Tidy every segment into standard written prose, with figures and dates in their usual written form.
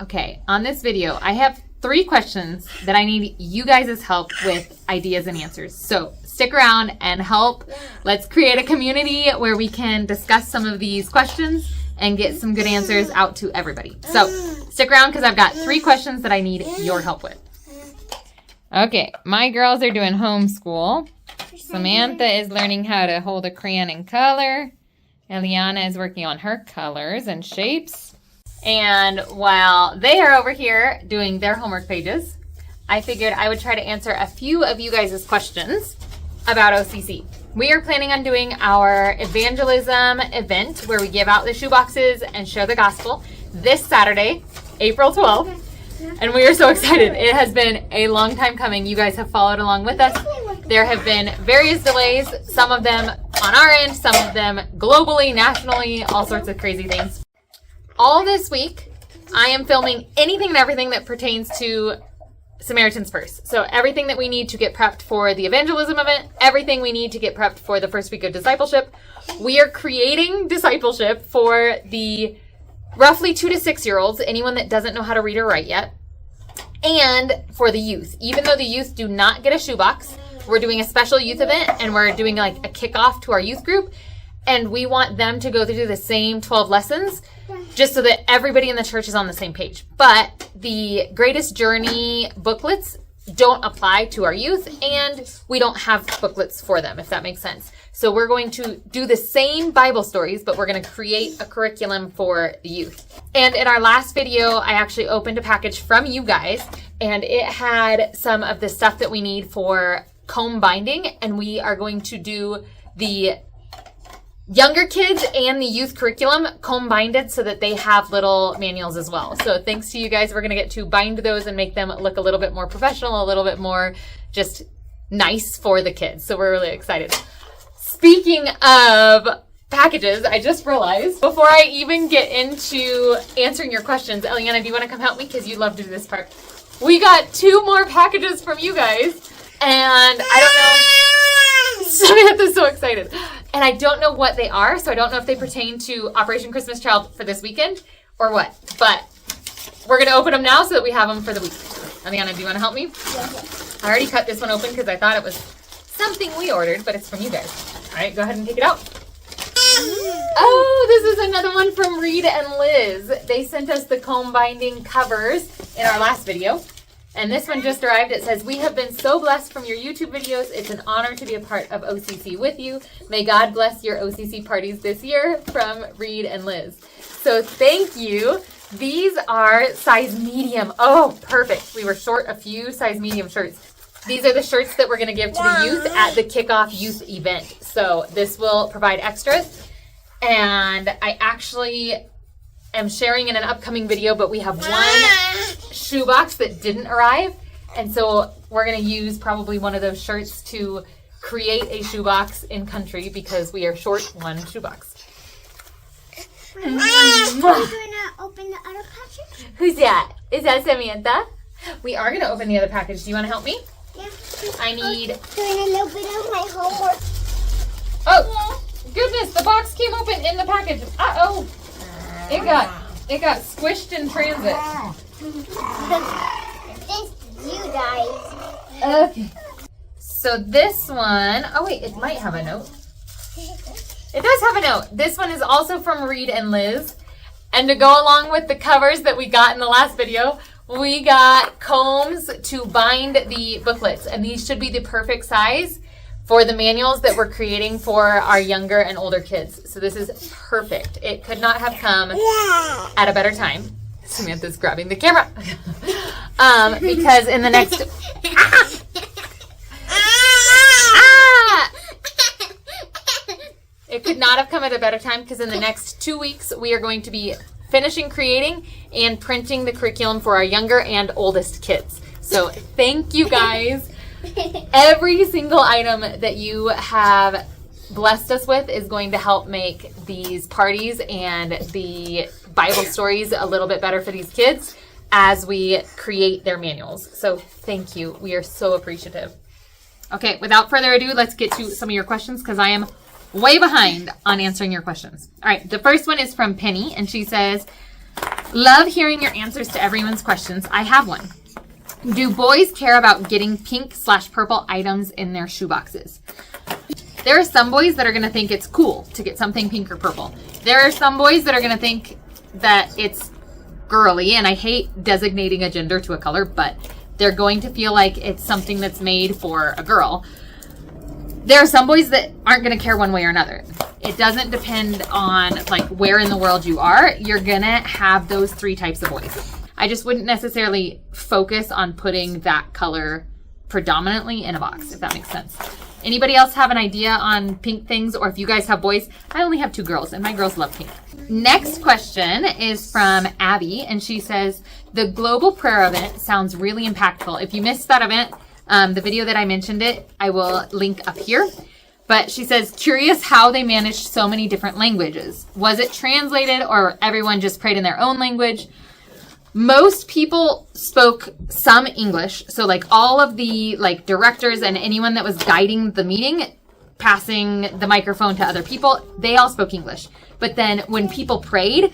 Okay, on this video, I have 3 questions that I need you guys' help with ideas and answers. So stick around and help. Let's create a community where we can discuss some of these questions and get some good answers out to everybody. So stick around because I've got 3 questions that I need your help with. Okay, my girls are doing homeschool. Samantha is learning how to hold a crayon and color. Eliana is working on her colors and shapes. And while they are over here doing their homework pages, I figured I would try to answer a few of you guys' questions about OCC. We are planning on doing our evangelism event where we give out the shoe boxes and share the gospel this Saturday, April 12th. And we are so excited. It has been a long time coming. You guys have followed along with us. There have been various delays, some of them on our end, some of them globally, nationally, all sorts of crazy things. All this week, I am filming anything and everything that pertains to Samaritan's Purse. So everything that we need to get prepped for the evangelism event, everything we need to get prepped for the first week of discipleship. We are creating discipleship for the roughly 2 to 6 year olds, anyone that doesn't know how to read or write yet, and for the youth. Even though the youth do not get a shoebox, we're doing a special youth event and we're doing like a kickoff to our youth group. And we want them to go through the same 12 lessons just so that everybody in the church is on the same page. But the Greatest Journey booklets don't apply to our youth, and we don't have booklets for them, if that makes sense. So we're going to do the same Bible stories, but we're going to create a curriculum for the youth. And in our last video, I actually opened a package from you guys, and it had some of the stuff that we need for comb binding, and we are going to do the younger kids and the youth curriculum comb binded so that they have little manuals as well. So thanks to you guys, we're going to get to bind those and make them look a little bit more professional, a little bit more just nice for the kids. So we're really excited. Speaking of packages, I just realized before I even get into answering your questions, Eliana, do you want to come help me? Because you love to do this part. We got 2 more packages from you guys, and I don't know. Samantha's so excited. And I don't know what they are, so I don't know if they pertain to Operation Christmas Child for this weekend or what. But we're going to open them now so that we have them for the week. Eliana, do you want to help me? Yes. I already cut this one open because I thought it was something we ordered, but it's from you guys. All right, go ahead and take it out. Oh, this is another one from Reed and Liz. They sent us the comb binding covers in our last video. And this one just arrived. It says, "We have been so blessed from your YouTube videos. It's an honor to be a part of OCC with you. May God bless your OCC parties this year," from Reed and Liz. So thank you. These are size medium. Oh, perfect. We were short a few size medium shirts. These are the shirts that we're going to give to the youth at the kickoff youth event. So this will provide extras. And I actually am sharing in an upcoming video, but we have one shoebox that didn't arrive, and so we're going to use probably one of those shirts to create a shoebox in country because we are short one shoebox. Are you going to open the other package? Who's that? Is that Samantha? We are going to open the other package. Do you want to help me? Yeah. I need... Doing a little bit of my homework. Oh, goodness, the box came open in the package. Uh-oh. It got squished in transit. Thanks to you guys. Okay. So this one, oh wait, it might have a note. It does have a note. This one is also from Reed and Liz. And to go along with the covers that we got in the last video, we got combs to bind the booklets. And these should be the perfect size for the manuals that we're creating for our younger and older kids. So this is perfect. It could not have come at a better time. Samantha's grabbing the camera. Because in the next... It could not have come at a better time because in the next 2 weeks, we are going to be finishing creating and printing the curriculum for our younger and oldest kids. So thank you guys. Every single item that you have blessed us with is going to help make these parties and the Bible stories a little bit better for these kids as we create their manuals. So thank you. We are so appreciative. Okay, without further ado, let's get to some of your questions because I am way behind on answering your questions. All right, the first one is from Penny, and she says, Love hearing your answers to everyone's questions. I have one. Do boys care about getting pink/purple items in their shoeboxes? There are some boys that are going to think it's cool to get something pink or purple. There are some boys that are going to think that it's girly, and I hate designating a gender to a color, but they're going to feel like it's something that's made for a girl. There are some boys that aren't going to care one way or another. It doesn't depend on like where in the world you are. You're going to have those 3 types of boys. I just wouldn't necessarily focus on putting that color predominantly in a box, if that makes sense. Anybody else have an idea on pink things? Or if you guys have boys, I only have 2 girls and my girls love pink. Next question is from Abby, and she says, the global prayer event sounds really impactful. If you missed that event, the video that I mentioned it, I will link up here. But she says, curious how they managed so many different languages. Was it translated or everyone just prayed in their own language? Most people spoke some English. So like all of the like directors and anyone that was guiding the meeting, passing the microphone to other people, they all spoke English. But then when people prayed,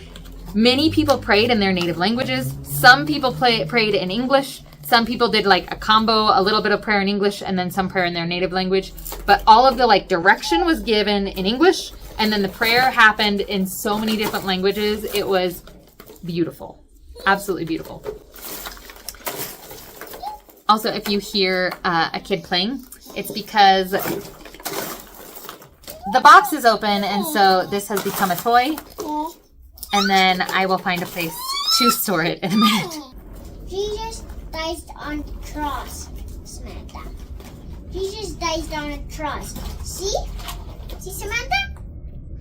many people prayed in their native languages. Some people prayed in English. Some people did like a combo, a little bit of prayer in English and then some prayer in their native language. But all of the like direction was given in English, and then the prayer happened in so many different languages. It was beautiful. Absolutely beautiful. Also, if you hear a kid playing, it's because the box is open, and so this has become a toy. And then I will find a place to store it in a minute. Jesus died on the cross, Samantha. Jesus died on a cross. See? See, Samantha?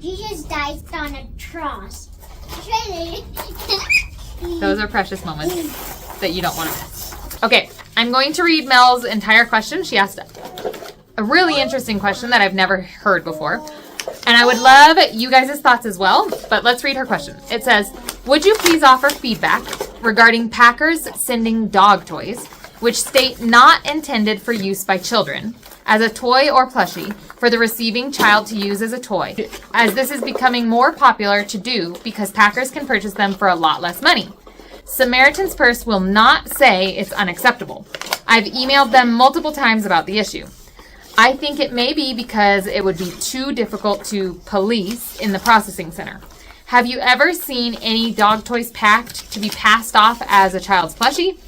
Jesus died on a cross. Those are precious moments that you don't want to miss. Okay, I'm going to read Mel's entire question. She asked a really interesting question that I've never heard before. And I would love you guys' thoughts as well, but let's read her question. It says, would you please offer feedback regarding packers sending dog toys, which state not intended for use by children, as a toy or plushie, for the receiving child to use as a toy, as this is becoming more popular to do because packers can purchase them for a lot less money. Samaritan's Purse will not say it's unacceptable. I've emailed them multiple times about the issue. I think it may be because it would be too difficult to police in the processing center. Have you ever seen any dog toys packed to be passed off as a child's plushie?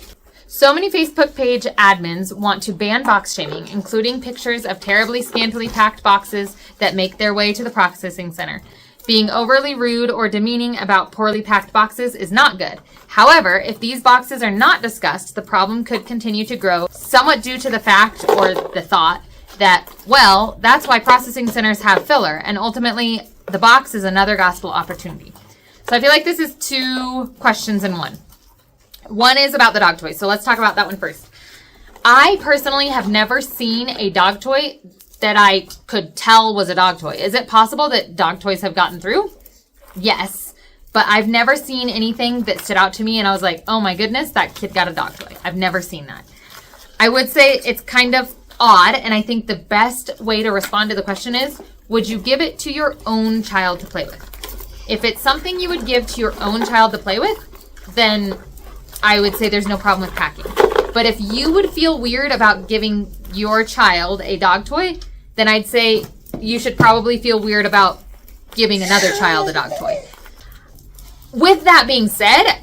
So many Facebook page admins want to ban box shaming, including pictures of terribly scantily packed boxes that make their way to the processing center. Being overly rude or demeaning about poorly packed boxes is not good. However, if these boxes are not discussed, the problem could continue to grow, somewhat due to the fact or the thought that, well, that's why processing centers have filler, and ultimately the box is another gospel opportunity. So I feel like this is 2 questions in one. One is about the dog toy, so let's talk about that one first. I personally have never seen a dog toy that I could tell was a dog toy. Is it possible that dog toys have gotten through? Yes, but I've never seen anything that stood out to me and I was like, oh my goodness, that kid got a dog toy. I've never seen that. I would say it's kind of odd, and I think the best way to respond to the question is, would you give it to your own child to play with? If it's something you would give to your own child to play with, then I would say there's no problem with packing. But if you would feel weird about giving your child a dog toy, then I'd say you should probably feel weird about giving another child a dog toy. With that being said,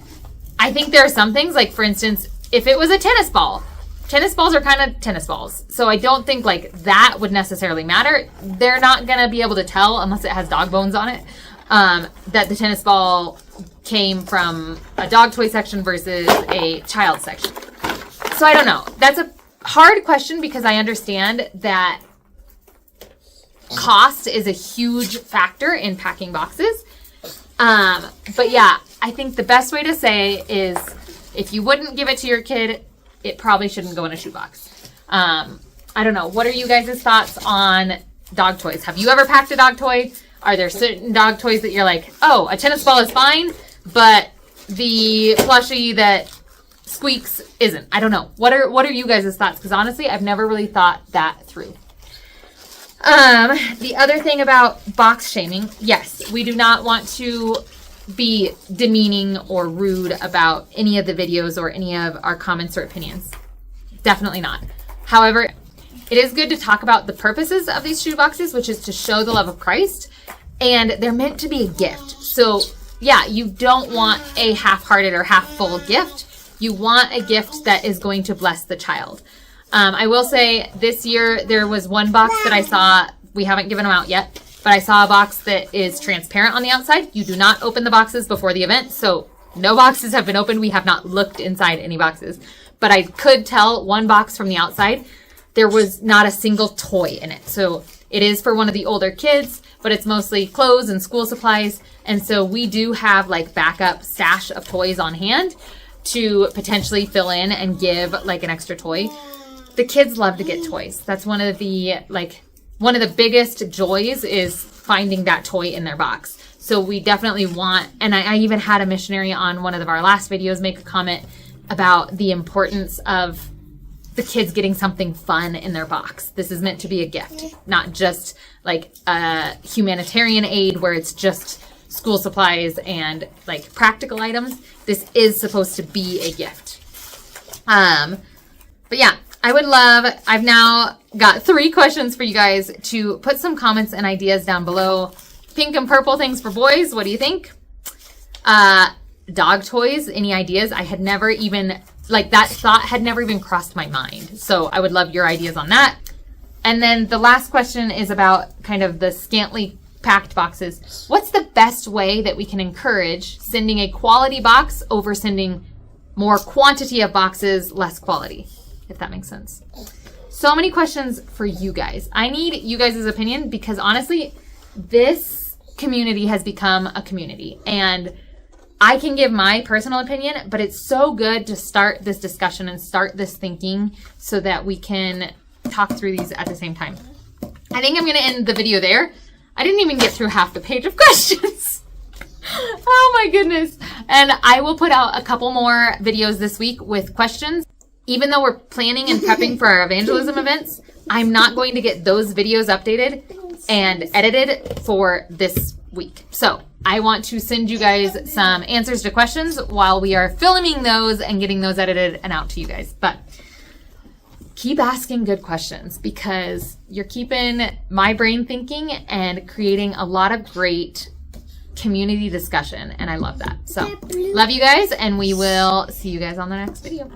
I think there are some things, like for instance, if it was a tennis ball, tennis balls are kind of tennis balls. So I don't think like that would necessarily matter. They're not going to be able to tell, unless it has dog bones on it, that the tennis ball came from a dog toy section versus a child section. So I don't know. That's a hard question because I understand that cost is a huge factor in packing boxes. But yeah, I think the best way to say is if you wouldn't give it to your kid, it probably shouldn't go in a shoebox. I don't know. What are you guys' thoughts on dog toys? Have you ever packed a dog toy? Are there certain dog toys that you're like, oh, a tennis ball is fine, but the plushie that squeaks isn't? I don't know. What are you guys' thoughts? Because honestly, I've never really thought that through. The other thing about box shaming, yes, we do not want to be demeaning or rude about any of the videos or any of our comments or opinions. Definitely not. However, it is good to talk about the purposes of these shoe boxes, which is to show the love of Christ, and they're meant to be a gift. So yeah, you don't want a half-hearted or half-full gift. You want a gift that is going to bless the child. I will say this year there was one box that I saw. We haven't given them out yet, but I saw a box that is transparent on the outside. You do not open the boxes before the event, so no boxes have been opened. We have not looked inside any boxes, but I could tell one box from the outside, there was not a single toy in it. So it is for one of the older kids, but it's mostly clothes and school supplies. And so we do have like backup stash of toys on hand to potentially fill in and give like an extra toy. The kids love to get toys. That's one of the biggest joys is finding that toy in their box. So we definitely want, and I even had a missionary on one of our last videos make a comment about the importance of the kids getting something fun in their box. This is meant to be a gift, not just like a humanitarian aid where it's just school supplies and like practical items. This is supposed to be a gift. But yeah, I've now got 3 questions for you guys to put some comments and ideas down below. Pink and purple things for boys. What do you think? Dog toys, any ideas? I had never even, like that thought had never even crossed my mind. So I would love your ideas on that. And then the last question is about kind of the scantily packed boxes. What's the best way that we can encourage sending a quality box over sending more quantity of boxes, less quality, if that makes sense? So many questions for you guys. I need you guys' opinion because honestly, this community has become a community, and I can give my personal opinion, but it's so good to start this discussion and start this thinking so that we can talk through these at the same time. I think I'm going to end the video there. I didn't even get through half the page of questions. Oh my goodness. And I will put out a couple more videos this week with questions. Even though we're planning and prepping for our evangelism events, I'm not going to get those videos updated and edited for this week. So I want to send you guys some answers to questions while we are filming those and getting those edited and out to you guys. But keep asking good questions because you're keeping my brain thinking and creating a lot of great community discussion. And I love that. So love you guys, and we will see you guys on the next video.